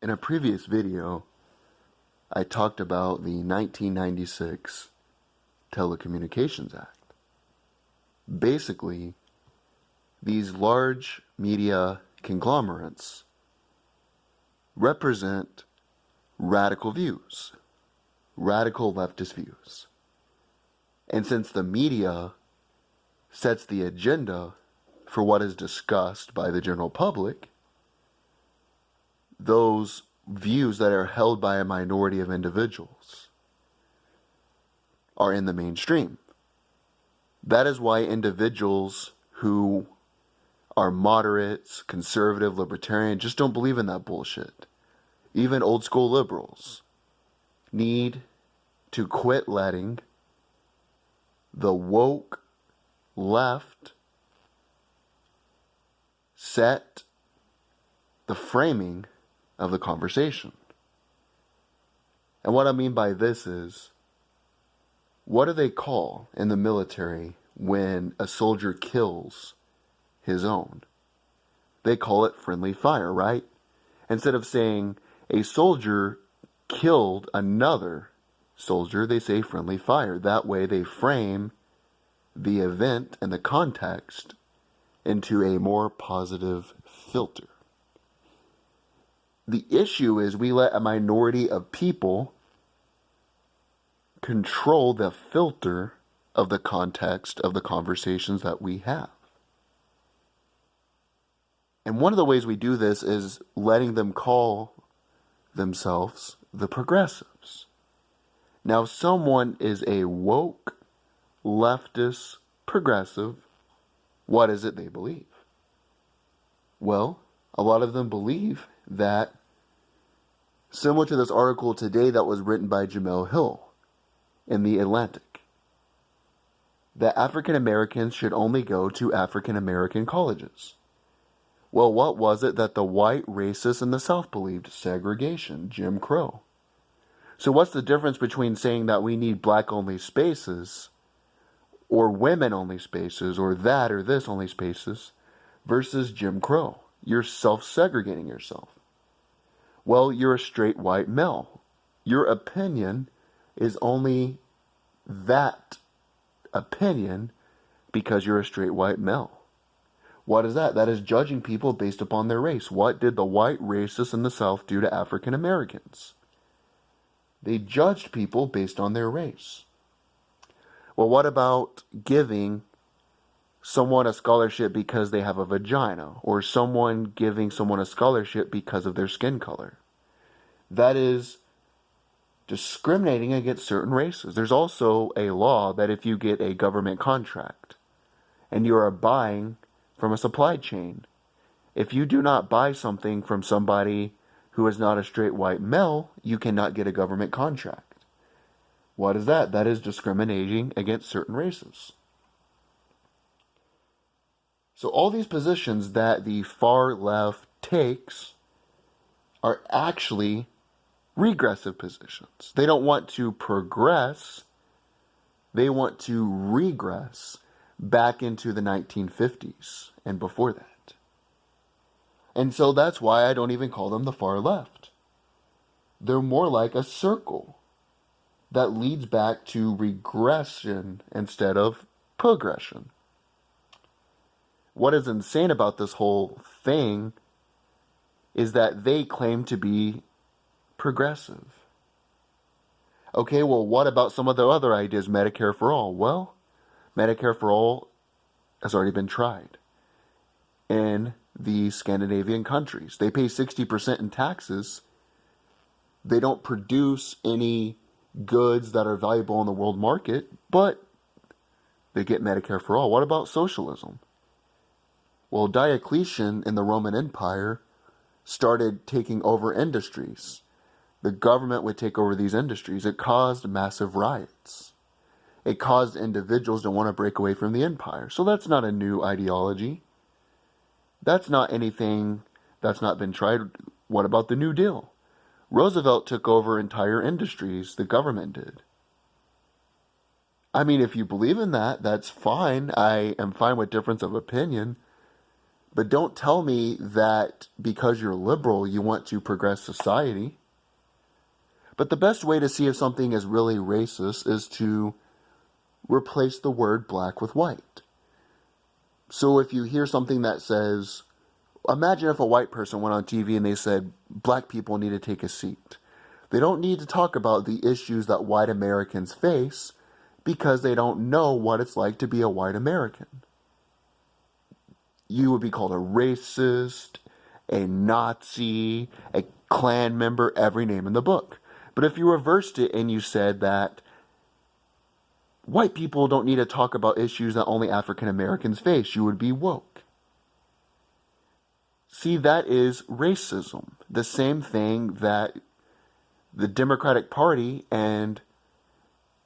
In a previous video, I talked about the 1996 Telecommunications Act. Basically, these large media conglomerates represent radical views, radical leftist views. And since the media sets the agenda for what is discussed by the general public, those views that are held by a minority of individuals are in the mainstream. That is why individuals who are moderates, conservative, libertarian, just don't believe in that bullshit. Even old school liberals need to quit letting the woke left set the framing of the conversation. And what I mean by this is, what do they call in the military when a soldier kills his own? They call it friendly fire, right? Instead of saying a soldier killed another soldier, they say friendly fire. That way they frame the event and the context into a more positive filter. The issue is we let a minority of people control the filter of the context of the conversations that we have. And one of the ways we do this is letting them call themselves the progressives. Now, if someone is a woke, leftist, progressive, what is it they believe? Well, a lot of them believe that, similar to this article today that was written by Jamel Hill in The Atlantic, that African Americans should only go to African American colleges. Well, what was it that the white racists in the South believed? Segregation, Jim Crow. So what's the difference between saying that we need black-only spaces or women-only spaces or that or this only spaces versus Jim Crow? You're self-segregating yourself. Well, you're a straight white male. Your opinion is only that opinion because you're a straight white male. What is that? That is judging people based upon their race. What did the white racists in the South do to African Americans? They judged people based on their race. Well, what about giving someone a scholarship because they have a vagina, or someone giving someone a scholarship because of their skin color? That is discriminating against certain races. There's also a law that if you get a government contract and you are buying from a supply chain, if you do not buy something from somebody who is not a straight white male, you cannot get a government contract. What is that? That is discriminating against certain races. So all these positions that the far left takes are actually regressive positions. They don't want to progress. They want to regress back into the 1950s and before that. And so that's why I don't even call them the far left. They're more like a circle that leads back to regression instead of progression. What is insane about this whole thing is that they claim to be progressive. Okay, well, what about some of the other ideas? Medicare for all. Well, Medicare for all has already been tried in the Scandinavian countries. They pay 60% in taxes. They don't produce any goods that are valuable in the world market, but they get Medicare for all. What about socialism? Well, Diocletian in the Roman Empire started taking over industries. The government would take over these industries. It caused massive riots. It caused individuals to want to break away from the empire. So that's not a new ideology. That's not anything that's not been tried. What about the New Deal? Roosevelt took over entire industries. The government did. I mean, if you believe in that, that's fine. I am fine with difference of opinion. But don't tell me that because you're liberal, you want to progress society. But the best way to see if something is really racist is to replace the word black with white. So if you hear something that says, imagine if a white person went on TV and they said, black people need to take a seat. They don't need to talk about the issues that white Americans face because they don't know what it's like to be a white American. You would be called a racist, a Nazi, a Klan member, every name in the book. But if you reversed it and you said that white people don't need to talk about issues that only African Americans face, you would be woke. See, that is racism. The same thing that the Democratic Party and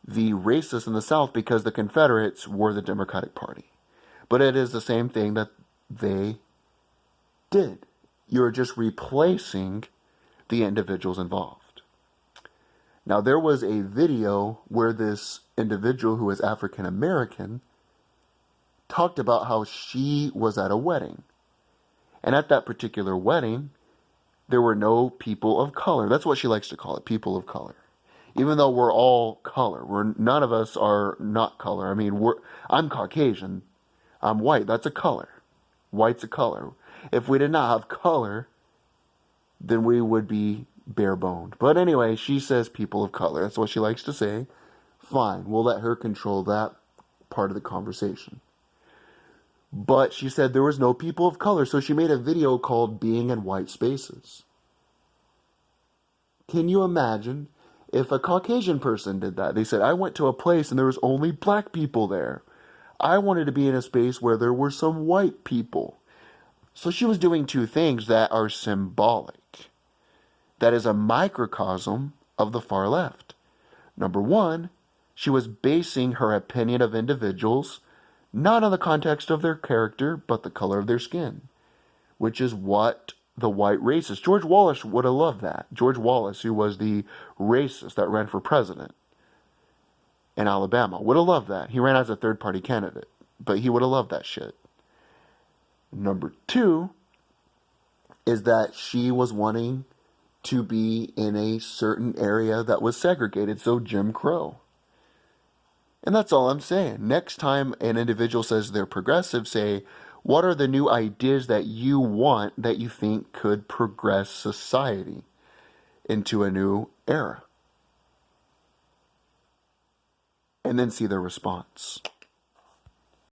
the racists in the South, because the Confederates were the Democratic Party. But it is the same thing that they did. You're just replacing the individuals involved. Now, there was a video where this individual who is African American talked about how she was at a wedding. And at that particular wedding, there were no people of color. That's what she likes to call it, people of color. Even though we're all color. None of us are not color. I mean, I'm Caucasian. I'm white. That's a color. White's a color. If we did not have color, then we would be bare-boned. But anyway, she says people of color. That's what she likes to say. Fine. We'll let her control that part of the conversation. But she said there was no people of color, so she made a video called Being in White Spaces. Can you imagine if a Caucasian person did that? They said, I went to a place and there was only black people there. I wanted to be in a space where there were some white people. So she was doing two things that are symbolic. That is a microcosm of the far left. Number one, she was basing her opinion of individuals not on the context of their character, but the color of their skin, which is what the white racist, George Wallace would have loved that. George Wallace, who was the racist that ran for president in Alabama, would have loved that. He ran as a third-party candidate, but he would have loved that shit. Number two is that she was wanting to be in a certain area that was segregated, so Jim Crow. And that's all I'm saying. Next time an individual says they're progressive, say, what are the new ideas that you want that you think could progress society into a new era? And then see their response.